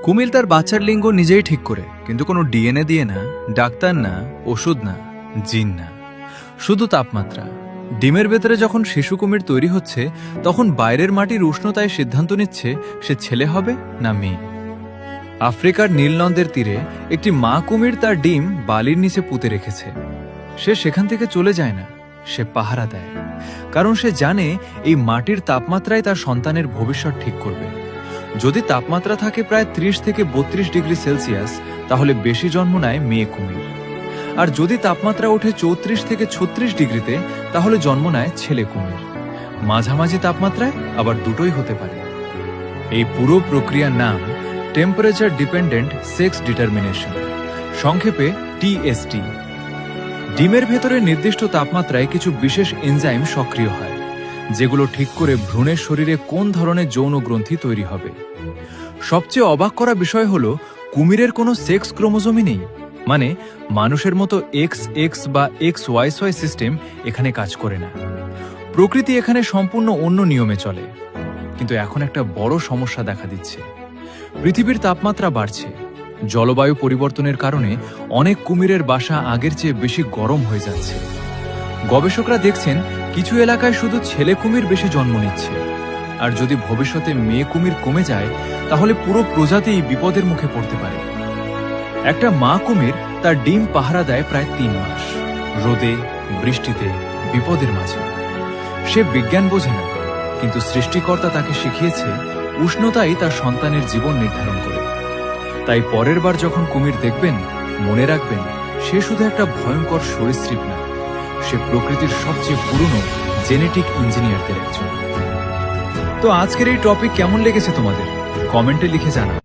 কুমির তার বাচ্চার লিঙ্গ নিজেই ঠিক করে, কিন্তু কোনো ডিএনএ দিয়ে না, ডাক্তার না, ওষুধ না, জিন না, শুধু তাপমাত্রা। ডিমের ভেতরে যখন শিশু কুমির তৈরি হচ্ছে, তখন বাইরের মাটির উষ্ণতায় সিদ্ধান্ত নিচ্ছে সে ছেলে হবে না মেয়ে। আফ্রিকার নীলনদের তীরে একটি মা কুমির তার ডিম বালির নিচে পুঁতে রেখেছে। সে সেখান থেকে চলে যায় না, সে পাহারা দেয়, কারণ সে জানে এই মাটির তাপমাত্রাই তার সন্তানের ভবিষ্যৎ ঠিক করবে। যদি তাপমাত্রা থাকে প্রায় 30 থেকে 32 ডিগ্রি সেলসিয়াস, তাহলে বেশি জন্ম নেয় মেয়ে কুমির। আর যদি তাপমাত্রা ওঠে 34 থেকে 36 ডিগ্রিতে, তাহলে জন্ম নেয় ছেলে কুমির। মাঝামাঝি তাপমাত্রায় আবার দুটোই হতে পারে। এই পুরো প্রক্রিয়ার নাম টেম্পারেচার ডিপেন্ডেন্ট সেক্স ডিটারমিনেশন, সংক্ষেপে টিএসডি। ডিমের ভেতরে নির্দিষ্ট তাপমাত্রায় কিছু বিশেষ এনজাইম সক্রিয় হয়, যেগুলো ঠিক করে ভ্রূণের শরীরে কোন ধরনের যৌন গ্রন্থি তৈরি হবে। সবচেয়ে অবাক করা বিষয় হলো, কুমিরের কোনো সেক্স ক্রোমোজোমই নেই। মানে মানুষের মতো এক্স এক্স বা এক্স ওয়াই সিস্টেম এখানে কাজ করে না। প্রকৃতি এখানে সম্পূর্ণ অন্য নিয়মে চলে। কিন্তু এখন একটা বড় সমস্যা দেখা দিচ্ছে। পৃথিবীর তাপমাত্রা বাড়ছে। জলবায়ু পরিবর্তনের কারণে অনেক কুমিরের বাসা আগের চেয়ে বেশি গরম হয়ে যাচ্ছে। গবেষকরা দেখছেন কিছু এলাকায় শুধু ছেলে কুমির বেশি জন্ম নিচ্ছে। আর যদি ভবিষ্যতে মেয়ে কুমির কমে যায়, তাহলে পুরো প্রজাতিই বিপদের মুখে পড়তে পারে। একটা মা কুমির তার ডিম পাহারা দেয় প্রায় 3 মাস, রোদে, বৃষ্টিতে, বিপদের মাঝে। সে বিজ্ঞান বোঝে না, কিন্তু সৃষ্টিকর্তা তাকে শিখিয়েছে উষ্ণতাই তার সন্তানের জীবন নির্ধারণ করে। তাই পরের বার যখন কুমির দেখবেন, মনে রাখবেন সে শুধু একটা ভয়ঙ্কর সরীসৃপ না, সে প্রকৃতির সবচেয়ে পুরনো জেনেটিক ইঞ্জিনিয়ারদের একজন। তো আজকের এই টপিক কেমন লেগেছে তোমাদের? কমেন্টে লিখে জানাও।